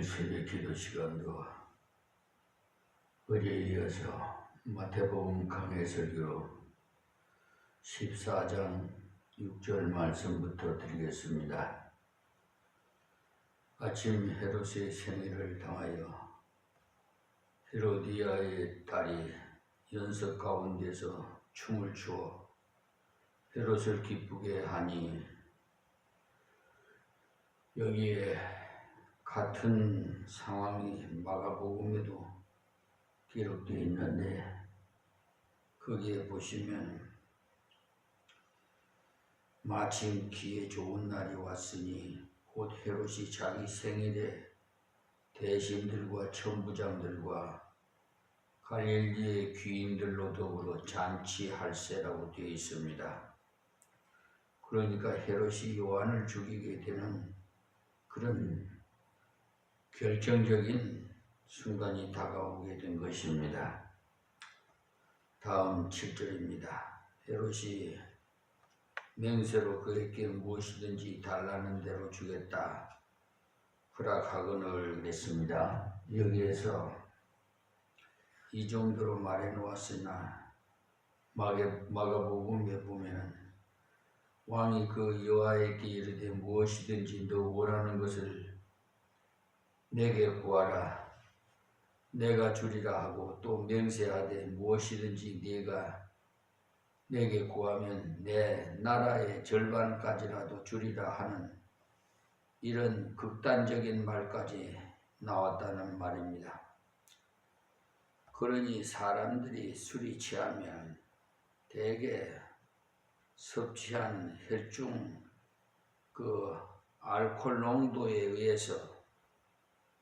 새벽 기도 시간도 어제에 이어서 마태복음 강해설교로 14장 6절 말씀부터 드리겠습니다. 아침 헤롯의 생일을 당하여 헤로디아의 딸이 연석 가운데서 춤을 추어 헤롯을 기쁘게 하니 여기에 같은 상황이 마가복음에도 기록되어 있는데 거기에 보시면 마침 기회 좋은 날이 왔으니 곧 헤롯이 자기 생일에 대신들과 천부장들과 갈릴리의 귀인들로 더불어 잔치할세라고 되어 있습니다. 그러니까 헤롯이 요한을 죽이게 되는 그런 결정적인 순간이 다가오게 된 것입니다. 다음 7절입니다. 헤롯이 맹세로 그에게 무엇이든지 달라는 대로 주겠다 허락하거늘 그랬습니다. 여기에서 이 정도로 말해 놓았으나 마가복음에 보면 왕이 그 여호와에게 이르되 무엇이든지 너 원하는 것을 내게 구하라 내가 주리라 하고 또 맹세하되 무엇이든지 네가 내게 구하면 내 나라의 절반까지라도 주리라 하는 이런 극단적인 말까지 나왔다는 말입니다. 그러니 사람들이 술이 취하면 대개 섭취한 혈중 그 알코올 농도에 의해서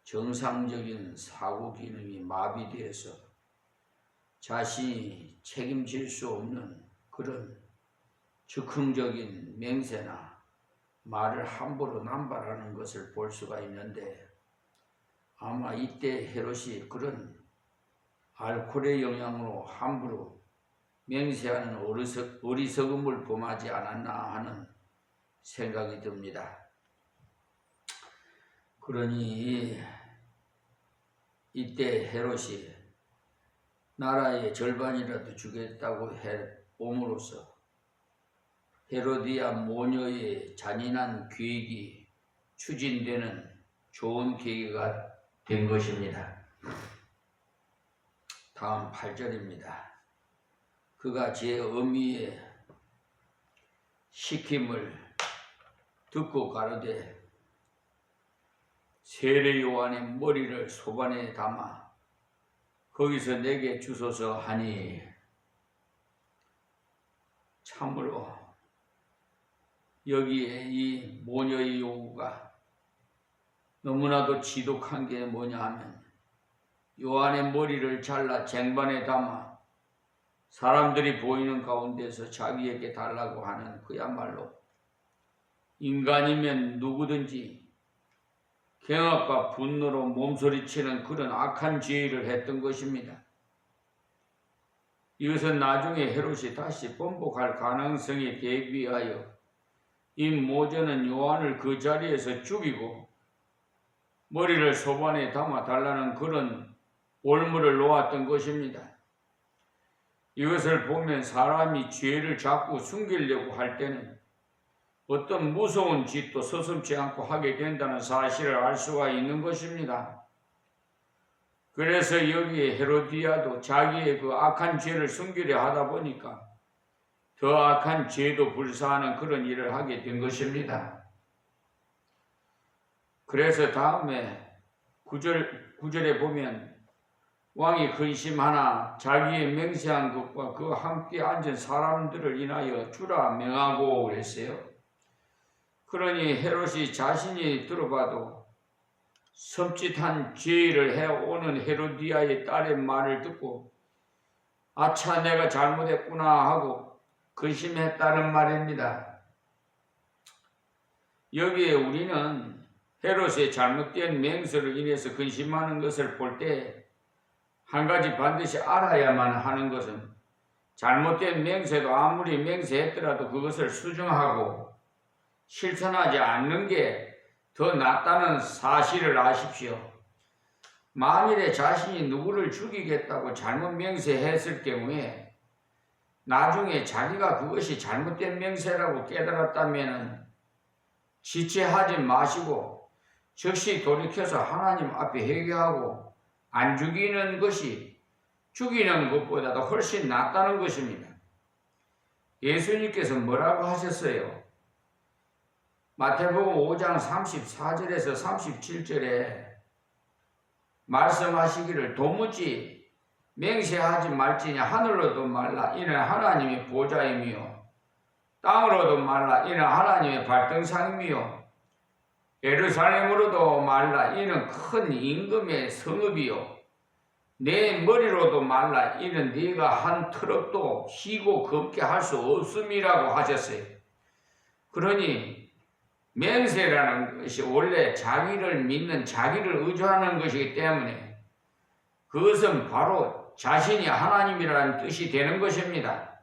정상적인 사고 기능이 마비되어서 자신이 책임질 수 없는 그런 즉흥적인 맹세나 말을 함부로 남발하는 것을 볼 수가 있는데 아마 이때 헤롯이 그런 알코올의 영향으로 함부로 맹세하는 어리석음을 범하지 않았나 하는 생각이 듭니다. 그러니 이때 헤롯이 나라의 절반이라도 주겠다고 해옴으로써 헤로디아 모녀의 잔인한 계획이 추진되는 좋은 계기가 된 것입니다. 다음 8절입니다. 그가 제 어미의 시킴을 듣고 가로되 세례 요한의 머리를 소반에 담아 거기서 내게 주소서 하니 참으로 여기에 이 모녀의 요구가 너무나도 지독한 게 뭐냐 하면 요한의 머리를 잘라 쟁반에 담아 사람들이 보이는 가운데서 자기에게 달라고 하는 그야말로 인간이면 누구든지 경악과 분노로 몸소리치는 그런 악한 죄를 했던 것입니다. 이것은 나중에 헤롯이 다시 번복할 가능성에 대비하여 이 모자는 요한을 그 자리에서 죽이고 머리를 소반에 담아 달라는 그런 올무를 놓았던 것입니다. 이것을 보면 사람이 죄를 자꾸 숨기려고 할 때는 어떤 무서운 짓도 서슴지 않고 하게 된다는 사실을 알 수가 있는 것입니다. 그래서 여기에 헤로디아도 자기의 그 악한 죄를 숨기려 하다 보니까 더 악한 죄도 불사하는 그런 일을 하게 된 것입니다. 그래서 다음에 9절에 보면 왕이 근심하나 자기의 맹세한 것과 그 함께 앉은 사람들을 인하여 주라 명하고 그랬어요. 그러니 헤롯이 자신이 들어봐도 섬찟한 죄를 해오는 헤로디아의 딸의 말을 듣고 아차 내가 잘못했구나 하고 근심했다는 말입니다. 여기에 우리는 헤롯의 잘못된 맹세로 인해서 근심하는 것을 볼 때 한 가지 반드시 알아야만 하는 것은 잘못된 맹세도 아무리 맹세했더라도 그것을 수정하고 실천하지 않는 게 더 낫다는 사실을 아십시오. 만일에 자신이 누구를 죽이겠다고 잘못 맹세했을 경우에 나중에 자기가 그것이 잘못된 맹세라고 깨달았다면 지체하지 마시고 즉시 돌이켜서 하나님 앞에 회개하고 안 죽이는 것이 죽이는 것보다도 훨씬 낫다는 것입니다. 예수님께서 뭐라고 하셨어요? 마태복음 5장 34절에서 37절에 말씀하시기를 도무지 맹세하지 말지니 하늘로도 말라 이는 하나님의 보좌이며 땅으로도 말라 이는 하나님의 발등상이며 예루살렘으로도 말라 이는 큰 임금의 성읍이요 내 머리로도 말라 이는 네가 한 트럭도 희고 걷게 할 수 없음이라고 하셨어요. 그러니 맹세라는 것이 원래 자기를 믿는 자기를 의존하는 것이기 때문에 그것은 바로 자신이 하나님이라는 뜻이 되는 것입니다.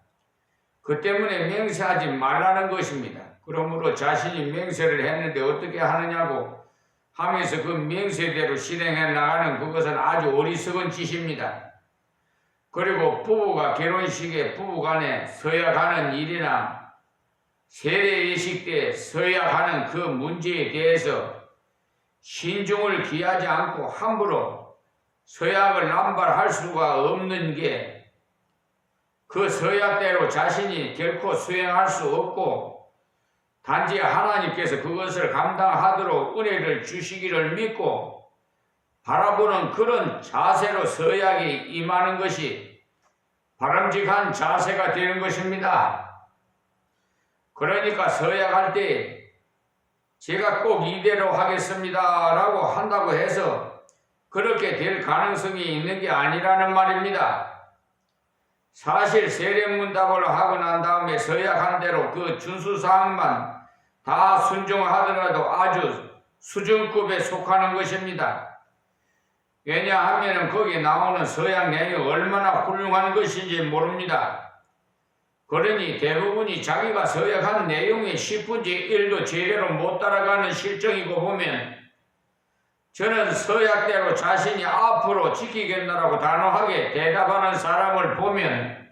그 때문에 맹세하지 말라는 것입니다. 그러므로 자신이 맹세를 했는데 어떻게 하느냐고 하면서 그 맹세대로 실행해 나가는 그것은 아주 어리석은 짓입니다. 그리고 부부가 결혼식에 부부간에 서약하는 일이나 세례 예식 때 서약하는 그 문제에 대해서 신중을 기하지 않고 함부로 서약을 남발할 수가 없는 게 그 서약대로 자신이 결코 수행할 수 없고 단지 하나님께서 그것을 감당하도록 은혜를 주시기를 믿고 바라보는 그런 자세로 서약이 임하는 것이 바람직한 자세가 되는 것입니다. 그러니까 서약할 때 제가 꼭 이대로 하겠습니다 라고 한다고 해서 그렇게 될 가능성이 있는 게 아니라는 말입니다. 사실 세례문답을 하고 난 다음에 서약한 대로 그 준수사항만 다 순종하더라도 아주 수준급에 속하는 것입니다. 왜냐하면 거기에 나오는 서약 내용이 얼마나 훌륭한 것인지 모릅니다. 그러니 대부분이 자기가 서약한 내용의 10분의 1도 제대로 못 따라가는 실정이고 보면 저는 서약대로 자신이 앞으로 지키겠노라고 단호하게 대답하는 사람을 보면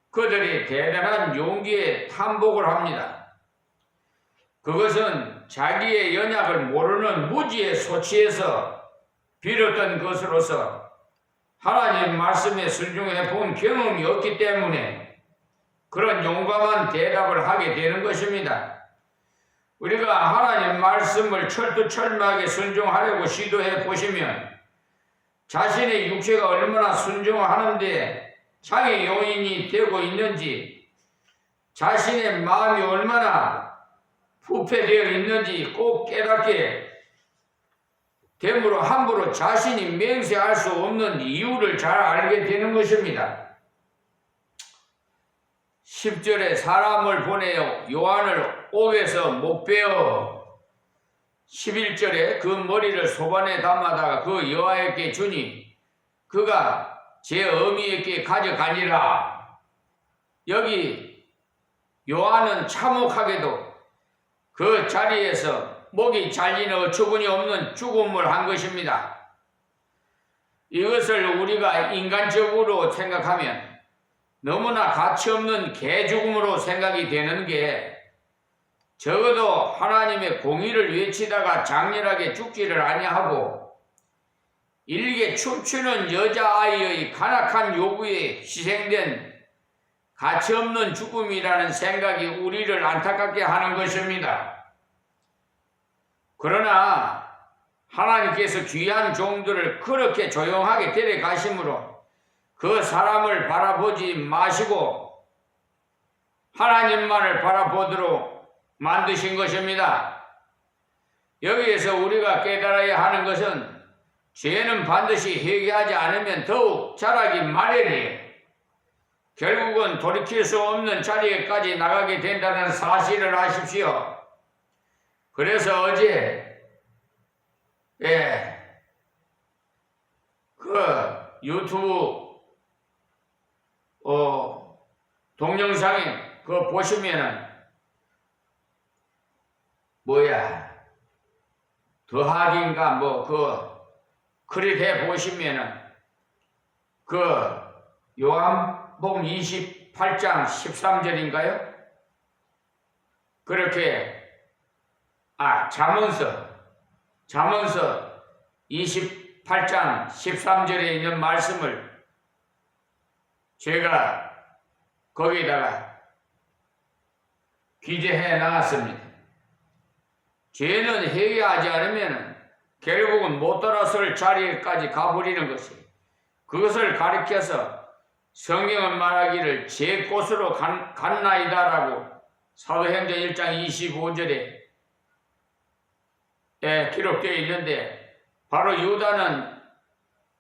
그들이 대단한 용기에 탐복을 합니다. 그것은 자기의 연약을 모르는 무지의 소치에서 비롯된 것으로서 하나님 말씀에 순종해 본 경험이 없기 때문에 그런 용감한 대답을 하게 되는 것입니다. 우리가 하나님 말씀을 철두철미하게 순종하려고 시도해 보시면 자신의 육체가 얼마나 순종하는데 장애 요인이 되고 있는지 자신의 마음이 얼마나 부패되어 있는지 꼭 깨닫게 되므로 함부로 자신이 맹세할 수 없는 이유를 잘 알게 되는 것입니다. 10절에 사람을 보내어 요한을 옥에서 목베어 11절에 그 머리를 소반에 담아다가 그 여호와에게 주니 그가 제 어미에게 가져가니라. 여기 요한은 참혹하게도 그 자리에서 목이 잘리는 어처구니 없는 죽음을 한 것입니다. 이것을 우리가 인간적으로 생각하면 너무나 가치없는 개죽음으로 생각이 되는 게 적어도 하나님의 공의를 외치다가 장렬하게 죽지를 아니하고 일개 춤추는 여자아이의 간악한 요구에 희생된 가치없는 죽음이라는 생각이 우리를 안타깝게 하는 것입니다. 그러나 하나님께서 귀한 종들을 그렇게 조용하게 데려가심으로 그 사람을 바라보지 마시고 하나님만을 바라보도록 만드신 것입니다. 여기에서 우리가 깨달아야 하는 것은 죄는 반드시 회개하지 않으면 더욱 자라기 마련이에요. 결국은 돌이킬 수 없는 자리에까지 나가게 된다는 사실을 아십시오. 그래서 어제 그 유튜브 동영상에 그거 보시면은 더하기인가 그 그렇게 보시면은 그 요한복음 28장 13절인가요? 그렇게 잠언서 28장 13절에 있는 말씀을 제가 거기에다가 기재해 놨습니다. 죄는 회개하지 않으면 결국은 못 돌아설 자리까지 가버리는 것이, 그것을 가리켜서 성경은 말하기를 제 곳으로 갔나이다라고 사도행전 1장 25절에 기록되어 있는데, 바로 유다는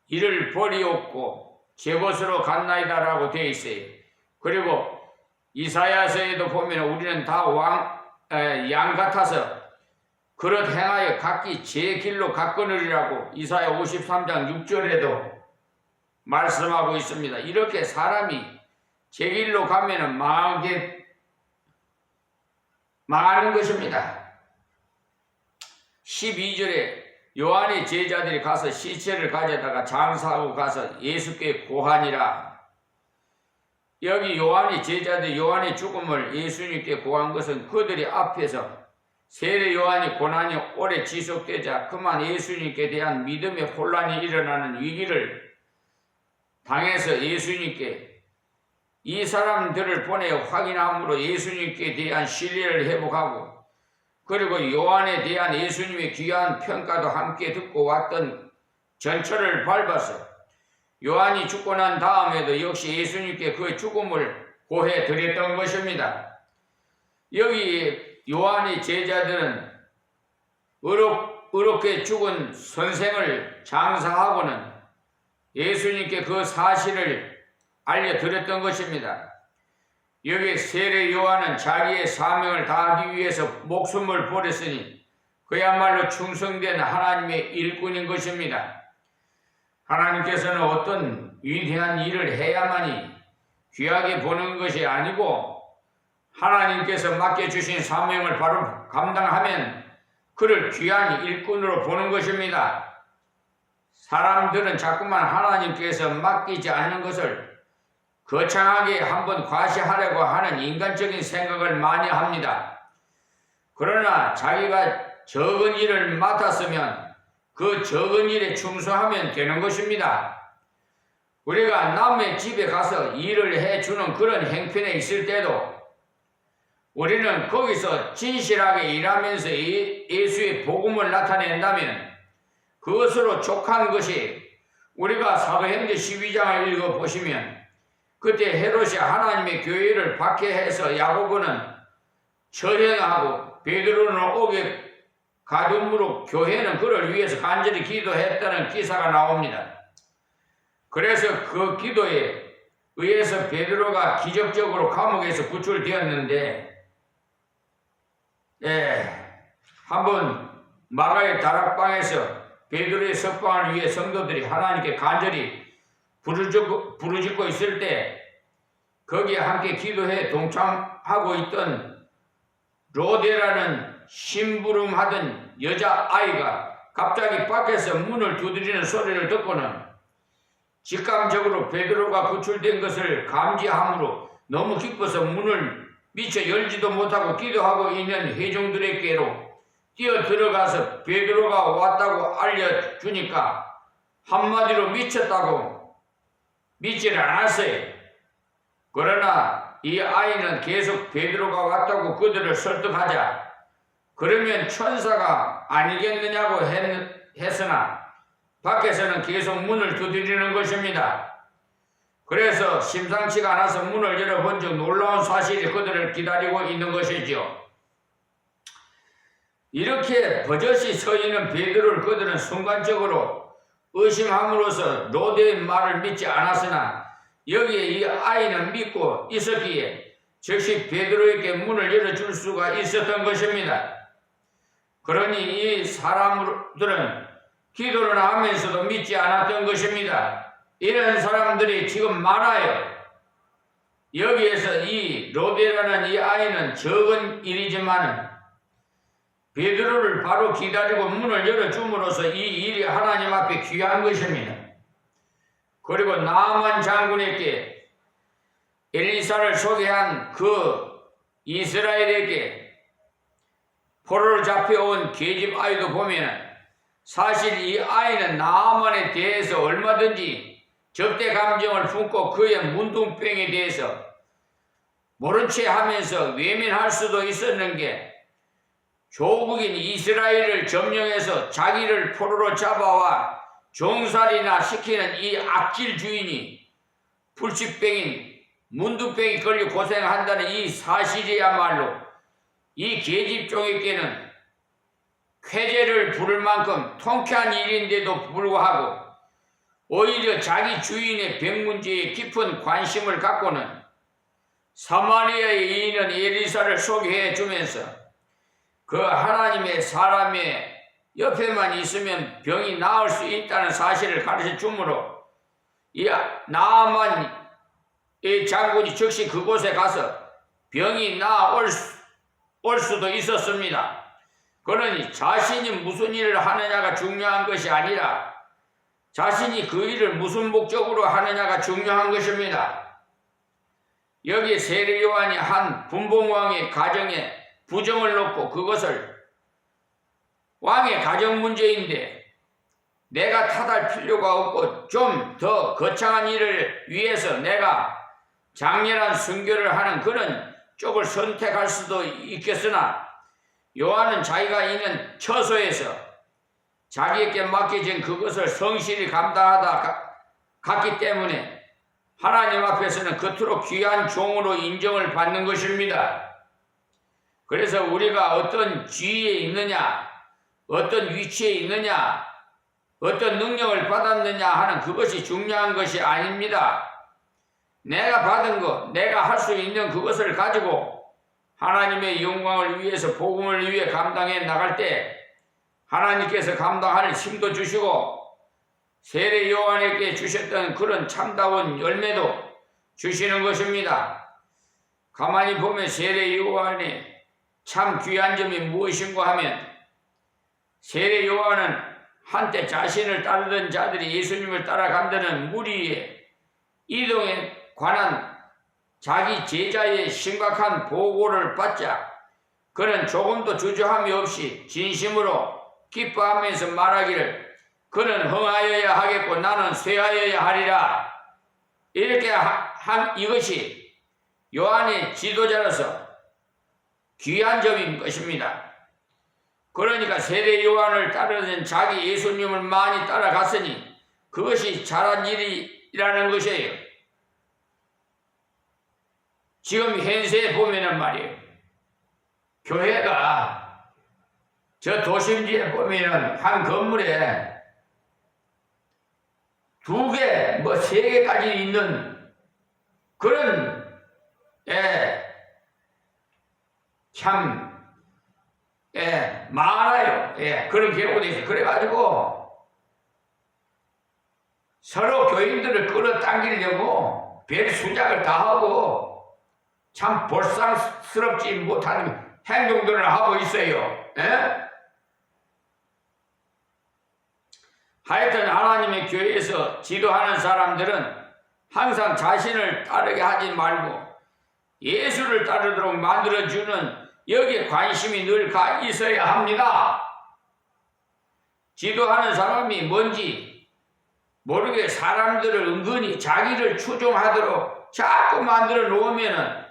이를 버리었고 제 곳으로 갔나이다라고 되어 있어요. 그리고 이사야서에도 보면 우리는 다 양 같아서 그릇 행하여 각기 제 길로 갔거느리라고 이사야 53장 6절에도 말씀하고 있습니다. 이렇게 사람이 제 길로 가면은 망하는 것입니다. 12절에 요한의 제자들이 가서 시체를 가져다가 장사하고 가서 예수께 고하니라. 여기 요한의 제자들이 요한의 죽음을 예수님께 고한 것은 그들이 앞에서 세례 요한이 고난이 오래 지속되자 그만 예수님께 대한 믿음의 혼란이 일어나는 위기를 당해서 예수님께 이 사람들을 보내 확인함으로 예수님께 대한 신뢰를 회복하고, 그리고 요한에 대한 예수님의 귀한 평가도 함께 듣고 왔던 전철을 밟아서 요한이 죽고 난 다음에도 역시 예수님께 그 죽음을 고해 드렸던 것입니다. 여기 요한의 제자들은 어렵게 죽은 선생을 장사하고는 예수님께 그 사실을 알려드렸던 것입니다. 여기 세례 요한은 자기의 사명을 다하기 위해서 목숨을 버렸으니 그야말로 충성된 하나님의 일꾼인 것입니다. 하나님께서는 어떤 위대한 일을 해야만이 귀하게 보는 것이 아니고, 하나님께서 맡겨주신 사명을 바로 감당하면 그를 귀한 일꾼으로 보는 것입니다. 사람들은 자꾸만 하나님께서 맡기지 않는 것을 거창하게 한번 과시하려고 하는 인간적인 생각을 많이 합니다. 그러나 자기가 적은 일을 맡았으면 그 적은 일에 충성하면 되는 것입니다. 우리가 남의 집에 가서 일을 해주는 그런 행편에 있을 때도 우리는 거기서 진실하게 일하면서 예수의 복음을 나타낸다면 그것으로 족한 것이, 우리가 사도행전 12장을 읽어보시면 그때 헤롯이 하나님의 교회를 박해해서 야고보는 처형하고 베드로는 옥에 가둠으로 교회는 그를 위해서 간절히 기도했다는 기사가 나옵니다. 그래서 그 기도에 의해서 베드로가 기적적으로 감옥에서 구출되었는데, 한번 마가의 다락방에서 베드로의 석방을 위해 성도들이 하나님께 간절히 부르짖고 있을 때 거기에 함께 기도해 동참하고 있던 로데라는 심부름하던 여자아이가 갑자기 밖에서 문을 두드리는 소리를 듣고는 직감적으로 베드로가 구출된 것을 감지함으로 너무 기뻐서 문을 미처 열지도 못하고 기도하고 있는 회중들에게로 뛰어 들어가서 베드로가 왔다고 알려주니까 한마디로 미쳤다고 믿지를 않았어요. 그러나 이 아이는 계속 베드로가 왔다고 그들을 설득하자 그러면 천사가 아니겠느냐고 했으나 밖에서는 계속 문을 두드리는 것입니다. 그래서 심상치가 않아서 문을 열어본 즉 놀라운 사실이 그들을 기다리고 있는 것이죠. 이렇게 버젓이 서 있는 베드로를 그들은 순간적으로 의심함으로써 로데의 말을 믿지 않았으나 여기에 이 아이는 믿고 있었기에 즉시 베드로에게 문을 열어줄 수가 있었던 것입니다. 그러니 이 사람들은 기도를 하면서도 믿지 않았던 것입니다. 이런 사람들이 지금 많아요. 여기에서 이 로데라는 이 아이는 적은 일이지만 베드로를 바로 기다리고 문을 열어줌으로써 이 일이 하나님 앞에 귀한 것입니다. 그리고 나만 장군에게 엘리사를 소개한 그 이스라엘에게 포로로 잡혀온 계집 아이도 보면 사실 이 아이는 나만에 대해서 얼마든지 적대 감정을 품고 그의 문둥병에 대해서 모른 채 하면서 외면할 수도 있었는 게 조국인 이스라엘을 점령해서 자기를 포로로 잡아와 종살이나 시키는 이 악질 주인이 불치병인 문둥병이 걸려 고생한다는 이 사실이야말로 이 계집종에게는 쾌재를 부를 만큼 통쾌한 일인데도 불구하고 오히려 자기 주인의 병 문제에 깊은 관심을 갖고는 사마리아의 이인은 엘리사를 소개해 주면서 그 하나님의 사람의 옆에만 있으면 병이 나을 수 있다는 사실을 가르쳐 주므로 이 나아만의 장군이 즉시 그곳에 가서 병이 나올 수도 있었습니다. 그러니 자신이 무슨 일을 하느냐가 중요한 것이 아니라 자신이 그 일을 무슨 목적으로 하느냐가 중요한 것입니다. 여기 세례 요한이 한 분봉왕의 가정에 부정을 놓고 그것을 왕의 가정 문제인데 내가 탓할 필요가 없고 좀 더 거창한 일을 위해서 내가 장렬한 순교를 하는 그런 쪽을 선택할 수도 있겠으나 요한은 자기가 있는 처소에서 자기에게 맡겨진 그것을 성실히 감당하다 갔기 때문에 하나님 앞에서는 그토록 귀한 종으로 인정을 받는 것입니다. 그래서 우리가 어떤 지위에 있느냐, 어떤 위치에 있느냐, 어떤 능력을 받았느냐 하는 그것이 중요한 것이 아닙니다. 내가 받은 것, 내가 할 수 있는 그것을 가지고 하나님의 영광을 위해서 복음을 위해 감당해 나갈 때 하나님께서 감당할 힘도 주시고 세례 요한에게 주셨던 그런 참다운 열매도 주시는 것입니다. 가만히 보면 세례 요한의 참 귀한 점이 무엇인가 하면 세례 요한은 한때 자신을 따르던 자들이 예수님을 따라간다는 무리의 이동에 관한 자기 제자의 심각한 보고를 받자 그는 조금도 주저함이 없이 진심으로 기뻐하면서 말하기를 그는 흥하여야 하겠고 나는 쇠하여야 하리라. 이렇게 한 이것이 요한의 지도자로서 귀한 점인 것입니다. 그러니까 세례 요한을 따르는 자기 예수님을 많이 따라갔으니 그것이 잘한 일이라는 것이에요. 지금 현세에 보면은 말이에요. 교회가 저 도심지에 보면은 한 건물에 2개, 3개까지 있는 그런, 많아요. 그런 경우도 있어요. 그래가지고 서로 교인들을 끌어당기려고 별 수작을 다 하고 참 볼상스럽지 못한 행동들을 하고 있어요. 하여튼 하나님의 교회에서 지도하는 사람들은 항상 자신을 따르게 하지 말고 예수를 따르도록 만들어주는 여기에 관심이 늘 가 있어야 합니다. 지도하는 사람이 뭔지 모르게 사람들을 은근히 자기를 추종하도록 자꾸 만들어 놓으면은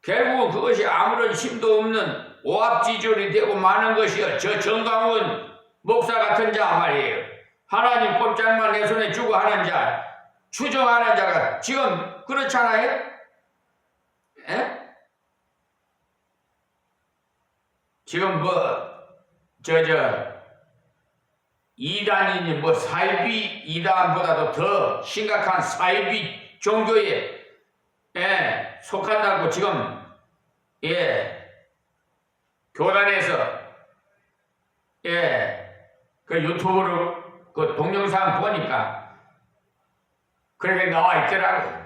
결국은 그것이 아무런 힘도 없는 오합지졸이 되고 마는 것이요. 저 정강훈 목사 같은 자 말이에요. 하나님 꼼짝만 내 손에 주고 하는 자, 추종하는 자가 지금 그렇잖아요? 지금 이단이니 사이비 이단보다도 더 심각한 사이비 종교에 속한다고 지금 교단에서 그 유튜브로 그 동영상 보니까 그렇게 나와 있더라고요.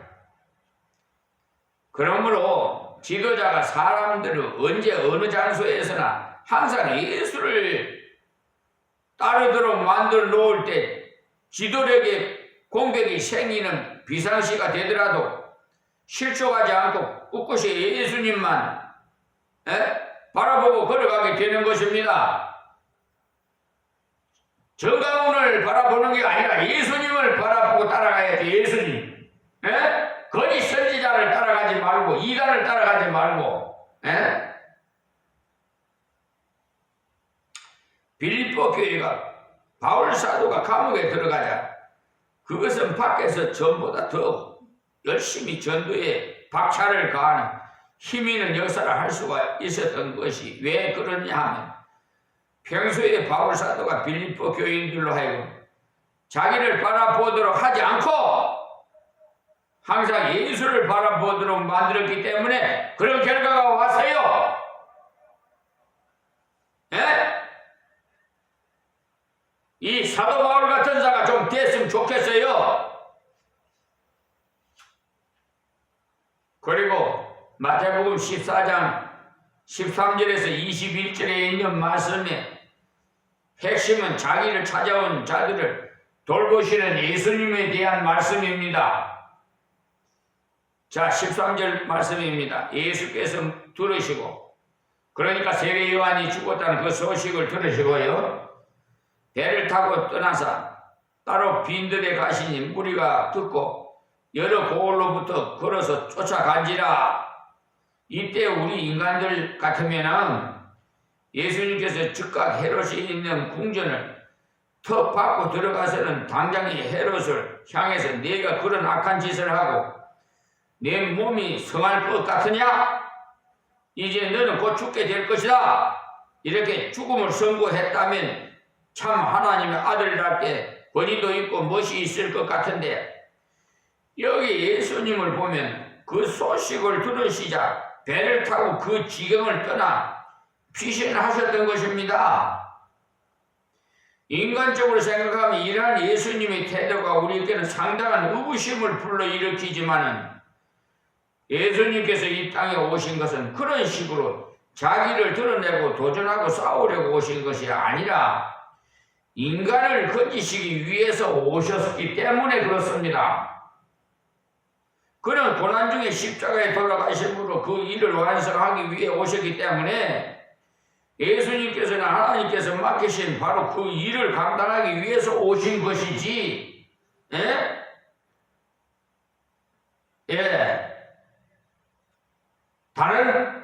그러므로 지도자가 사람들을 언제 어느 장소에서나 항상 예수를 따르도록 만들어 놓을 때 지도력의 공백이 생기는 비상시가 되더라도 실족하지 않고 꿋꿋이 예수님만 바라보고 걸어가게 되는 것입니다. 정가운을 바라보는 게 아니라 예수님을 바라보고 따라가야지. 예수님. 거짓 선지자를 따라가지 말고 이단을 따라가지 말고. 빌립보 교회가 바울 사도가 감옥에 들어가자 그것은 밖에서 전보다 더 열심히 전도에 박차를 가하는 힘 있는 역사를 할 수가 있었던 것이 왜 그러냐 하면 평소에 바울 사도가 빌립보 교인들로 하여금 자기를 바라보도록 하지 않고 항상 예수를 바라보도록 만들었기 때문에 그런 결과가 왔어요. 이 사도 바울 같은 자가 좀 됐으면 좋겠어요. 그리고 마태복음 14장 13절에서 21절에 있는 말씀에 핵심은 자기를 찾아온 자들을 돌보시는 예수님에 대한 말씀입니다. 자, 13절 말씀입니다. 예수께서 들으시고, 그러니까 세례 요한이 죽었다는 그 소식을 들으시고요, 배를 타고 떠나서 따로 빈들에 가시니 무리가 듣고 여러 고을로부터 걸어서 쫓아간지라. 이때 우리 인간들 같으면은 예수님께서 즉각 헤롯이 있는 궁전을 턱 받고 들어가서는 당장에 헤롯을 향해서 네가 그런 악한 짓을 하고 내 몸이 성할 것 같으냐? 이제 너는 곧 죽게 될 것이다. 이렇게 죽음을 선고했다면 참 하나님의 아들답게 권위도 있고 멋이 있을 것 같은데 여기 예수님을 보면 그 소식을 들으시자 배를 타고 그 지경을 떠나 피신하셨던 것입니다. 인간적으로 생각하면 이러한 예수님의 태도가 우리에게는 상당한 의구심을 불러일으키지만은 예수님께서 이 땅에 오신 것은 그런 식으로 자기를 드러내고 도전하고 싸우려고 오신 것이 아니라 인간을 건지시기 위해서 오셨기 때문에 그렇습니다. 그는 고난 중에 십자가에 돌아가심으로 그 일을 완성하기 위해 오셨기 때문에 예수님께서는 하나님께서 맡기신 바로 그 일을 감당하기 위해서 오신 것이지, 다른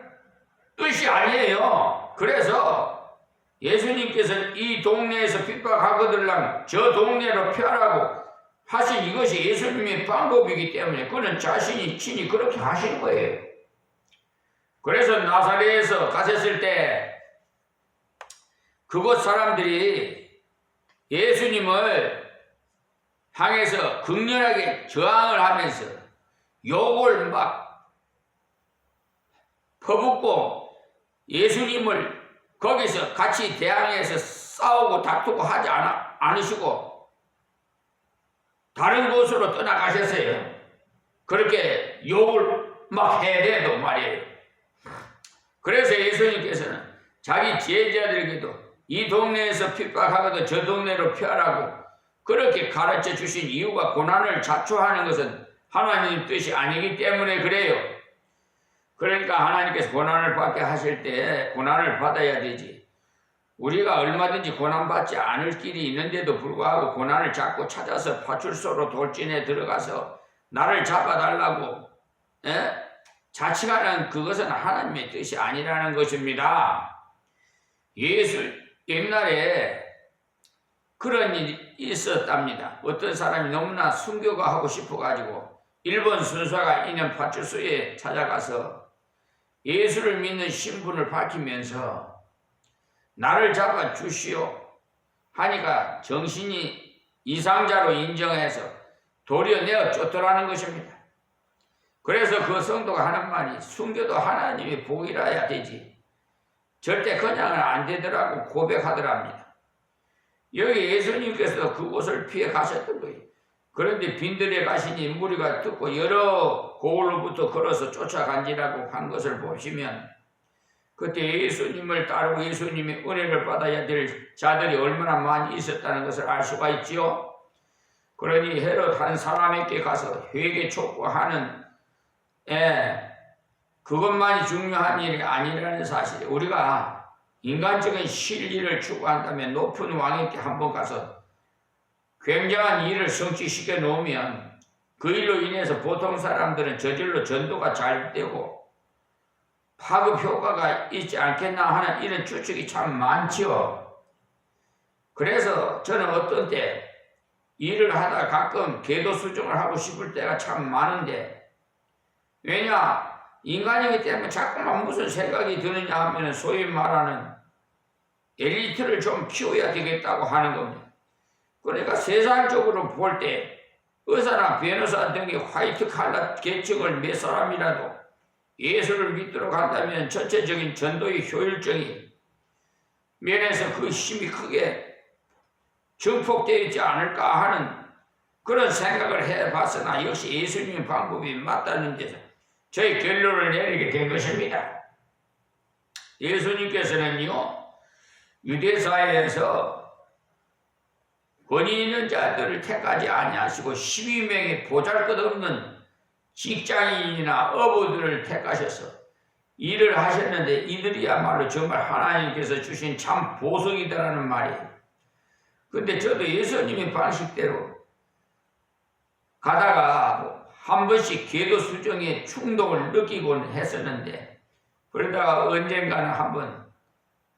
뜻이 아니에요. 그래서 예수님께서 이 동네에서 핍박하거들랑 저 동네로 피하라고 하신 이것이 예수님의 방법이기 때문에 그는 자신이 친히 그렇게 하신 거예요. 그래서 나사렛에서 가셨을 때 그곳 사람들이 예수님을 향해서 극렬하게 저항을 하면서 욕을 막 퍼붓고 예수님을 거기서 같이 대항해서 싸우고 다투고 하지 않으시고 다른 곳으로 떠나가셨어요. 그렇게 욕을 막 해대도 말이에요. 그래서 예수님께서는 자기 제자들에게도 이 동네에서 핍박하고도 저 동네로 피하라고 그렇게 가르쳐 주신 이유가 고난을 자초하는 것은 하나님 뜻이 아니기 때문에 그래요. 그러니까 하나님께서 고난을 받게 하실 때 고난을 받아야 되지. 우리가 얼마든지 고난받지 않을 길이 있는데도 불구하고 고난을 자꾸 찾아서 파출소로 돌진해 들어가서 나를 잡아달라고 자칭하는 그것은 하나님의 뜻이 아니라는 것입니다. 옛날에 그런 일이 있었답니다. 어떤 사람이 너무나 순교가 하고 싶어가지고 일본 순사가 있는 파출소에 찾아가서 예수를 믿는 신분을 밝히면서 나를 잡아 주시오 하니까 정신이 이상자로 인정해서 도리어 내어 쫓더라는 것입니다. 그래서 그 성도가 하는 말이 순교도 하나님의 복이라야 되지 절대 그냥은 안 되더라고 고백하더랍니다. 여기 예수님께서 그곳을 피해 가셨던 거예요. 그런데 빈들에 가시니 무리가 듣고 여러 고을로부터 걸어서 쫓아간지라고 한 것을 보시면 그때 예수님을 따르고 예수님의 은혜를 받아야 될 자들이 얼마나 많이 있었다는 것을 알 수가 있지요. 그러니 헤롯 한 사람에게 가서 회개 촉구하는 그것만이 중요한 일이 아니라는 사실. 우리가 인간적인 실리를 추구한다면 높은 왕에게 한번 가서 굉장한 일을 성취시켜 놓으면 그 일로 인해서 보통 사람들은 저절로 전도가 잘 되고 파급 효과가 있지 않겠나 하는 이런 추측이 참 많지요. 그래서 저는 어떤 때 일을 하다 가끔 궤도 수정을 하고 싶을 때가 참 많은데, 왜냐? 인간이기 때문에 자꾸만 무슨 생각이 드느냐 하면 소위 말하는 엘리트를 좀 키워야 되겠다고 하는 겁니다. 그러니까 세상적으로 볼 때 의사나 변호사 등의 화이트 칼라 계층을 몇 사람이라도 예수를 믿도록 한다면 전체적인 전도의 효율적인 면에서 그 힘이 크게 증폭되어 있지 않을까 하는 그런 생각을 해봤으나 역시 예수님의 방법이 맞다는 데서 저희 결론을 내리게 된 것입니다. 예수님께서는요, 유대사회에서 권위 있는 자들을 택하지 아니하시고 12명의 보잘것없는 직장인이나 어부들을 택하셔서 일을 하셨는데 이들이야말로 정말 하나님께서 주신 참 보석이다라는 말이에요. 근데 저도 예수님의 방식대로 가다가 한 번씩 궤도 수정에 충동을 느끼곤 했었는데, 그러다가 언젠가는 한번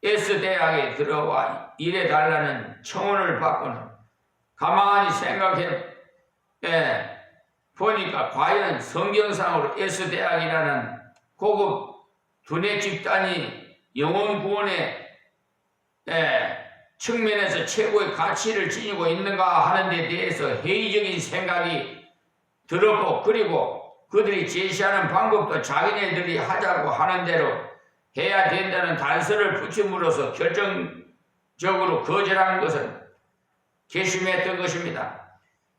S대학에 들어와 일해달라는 청혼을 받고는 가만히 생각해 보니까 과연 성경상으로 S대학이라는 고급 두뇌 집단이 영혼 구원의 측면에서 최고의 가치를 지니고 있는가 하는 데 대해서 회의적인 생각이 들었고, 그리고 그들이 제시하는 방법도 자기네들이 하자고 하는 대로 해야 된다는 단서를 붙임으로써 결정적으로 거절한 것은 결심했던 것입니다.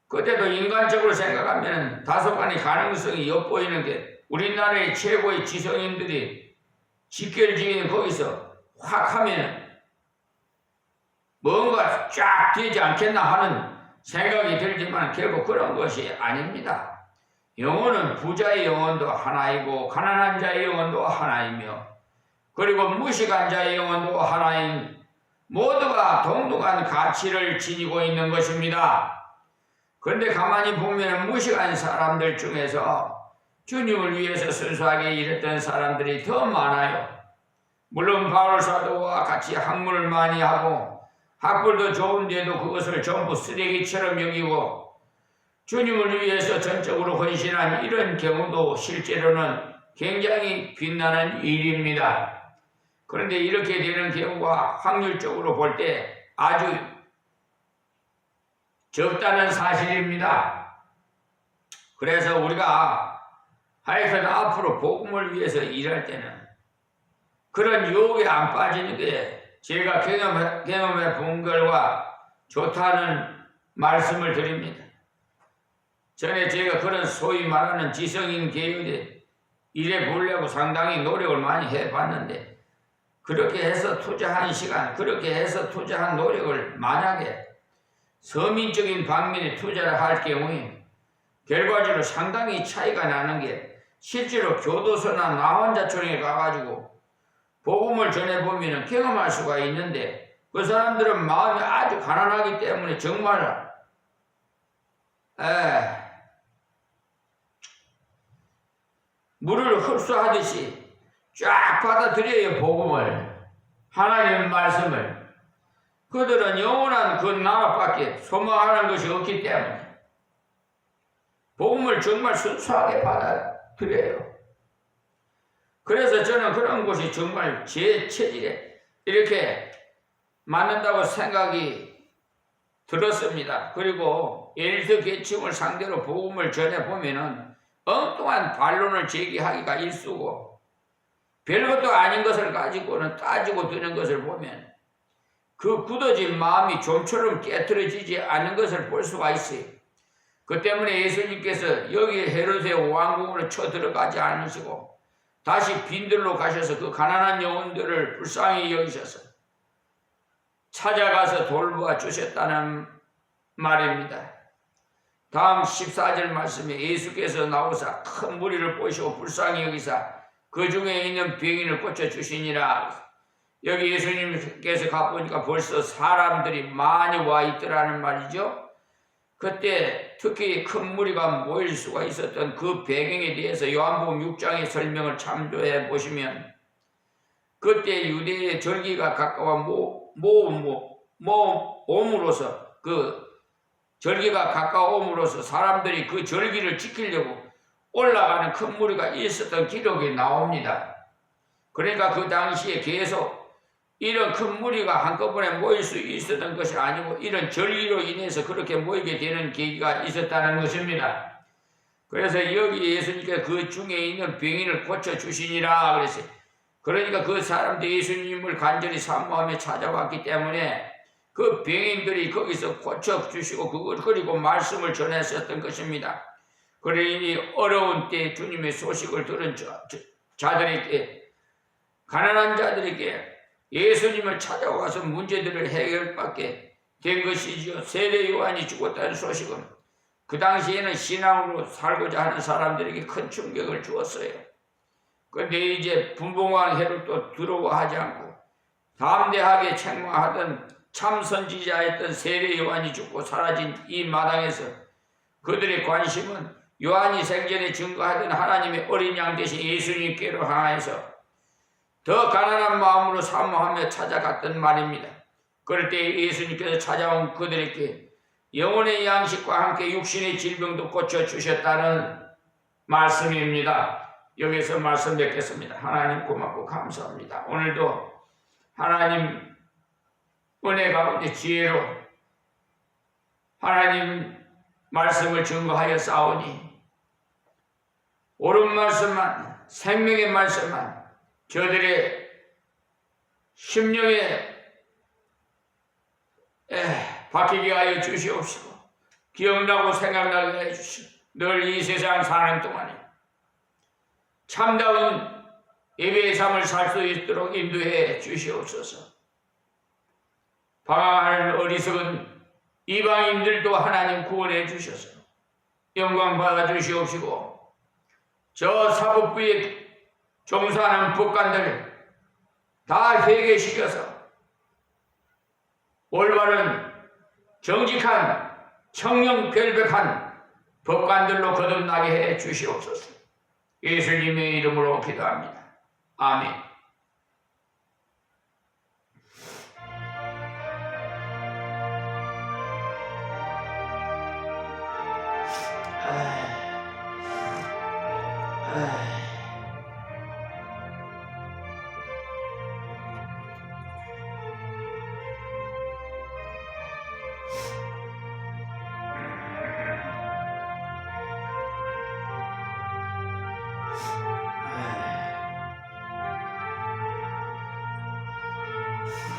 그때도 인간적으로 생각하면 다소간의 가능성이 엿보이는 게 우리나라의 최고의 지성인들이 직결지인 거기서 확 하면 뭔가 쫙 되지 않겠나 하는 생각이 들지만 결국 그런 것이 아닙니다. 영혼은 부자의 영혼도 하나이고 가난한 자의 영혼도 하나이며 그리고 무식한 자의 영혼도 하나인 모두가 동등한 가치를 지니고 있는 것입니다. 그런데 가만히 보면 무식한 사람들 중에서 주님을 위해서 순수하게 일했던 사람들이 더 많아요. 물론 바울 사도와 같이 학문을 많이 하고 학벌도 좋은데도 그것을 전부 쓰레기처럼 여기고 주님을 위해서 전적으로 헌신한 이런 경우도 실제로는 굉장히 빛나는 일입니다. 그런데 이렇게 되는 경우가 확률적으로 볼 때 아주 적다는 사실입니다. 그래서 우리가 하여튼 앞으로 복음을 위해서 일할 때는 그런 유혹에 안 빠지는 게 제가 경험해 본 결과 좋다는 말씀을 드립니다. 전에 제가 그런 소위 말하는 지성인 계열에 일해 보려고 상당히 노력을 많이 해봤는데, 그렇게 해서 투자한 시간, 그렇게 해서 투자한 노력을 만약에 서민적인 방면에 투자를 할 경우에 결과적으로 상당히 차이가 나는 게, 실제로 교도소나 나환자촌에 가가지고 복음을 전해보면 경험할 수가 있는데, 그 사람들은 마음이 아주 가난하기 때문에 정말 물을 흡수하듯이 쫙 받아들여요. 복음을, 하나님의 말씀을. 그들은 영원한 그 나라밖에 소망하는 것이 없기 때문에 복음을 정말 순수하게 받아들여요. 그래서 저는 그런 것이 정말 제 체질에 이렇게 맞는다고 생각이 들었습니다. 그리고 엘리트 계층을 상대로 복음을 전해보면은 엉뚱한 반론을 제기하기가 일쑤고, 별것도 아닌 것을 가지고는 따지고 드는 것을 보면 그 굳어진 마음이 좀처럼 깨트려지지 않는 것을 볼 수가 있어요. 그 때문에 예수님께서 여기 헤롯의 왕궁으로 쳐들어가지 않으시고 다시 빈들로 가셔서 그 가난한 영혼들을 불쌍히 여기셔서 찾아가서 돌보아 주셨다는 말입니다. 다음 14절 말씀에 예수께서 나오사 큰 무리를 보시고 불쌍히 여기사 그 중에 있는 병인을 고쳐주시니라. 여기 예수님께서 가보니까 벌써 사람들이 많이 와 있더라는 말이죠. 그때 특히 큰 무리가 모일 수가 있었던 그 배경에 대해서 요한복음 6장의 설명을 참조해 보시면 그때 유대의 절기가 가까워 옴으로써 그 절기가 가까움으로써 사람들이 그 절기를 지키려고 올라가는 큰 무리가 있었던 기록이 나옵니다. 그러니까 그 당시에 계속 이런 큰 무리가 한꺼번에 모일 수 있었던 것이 아니고 이런 절기로 인해서 그렇게 모이게 되는 계기가 있었다는 것입니다. 그래서 여기 예수님께서 그 중에 있는 병인을 고쳐주시니라 그랬어요. 그러니까 그 사람들이 예수님을 간절히 사모하며 찾아왔기 때문에 그 병인들이 거기서 고쳐주시고 그리고 말씀을 전했었던 것입니다. 그러니 어려운 때 주님의 소식을 들은 자들에게 가난한 자들에게 예수님을 찾아와서 문제들을 해결받게 된 것이지요. 세례 요한이 죽었다는 소식은 그 당시에는 신앙으로 살고자 하는 사람들에게 큰 충격을 주었어요. 그런데 이제 분봉왕 헤롯도 두려워하지 않고 담대하게 책망하던 참 선지자였던 세례 요한이 죽고 사라진 이 마당에서 그들의 관심은 요한이 생전에 증거하던 하나님의 어린 양 대신 예수님께로 향해서 더 가난한 마음으로 사모하며 찾아갔던 말입니다. 그럴 때 예수님께서 찾아온 그들에게 영혼의 양식과 함께 육신의 질병도 고쳐주셨다는 말씀입니다. 여기서 말씀 뵙겠습니다. 하나님 고맙고 감사합니다. 오늘도 하나님 은혜 가운데 지혜로 하나님 말씀을 증거하여 싸우니 옳은 말씀만 생명의 말씀만 저들의 심령에 박히게 하여 주시옵시고 기억나고 생각나게 해 주시고 늘 이 세상 사는 동안에 참다운 예배의 삶을 살 수 있도록 인도해 주시옵소서. 방황하는 어리석은 이방인들도 하나님 구원해 주셔서 영광 받아 주시옵시고 저 사법부에 종사하는 법관들 다 회개시켜서 올바른 정직한 청렴결백한 법관들로 거듭나게 해 주시옵소서. 예수님의 이름으로 기도합니다. 아멘. 아...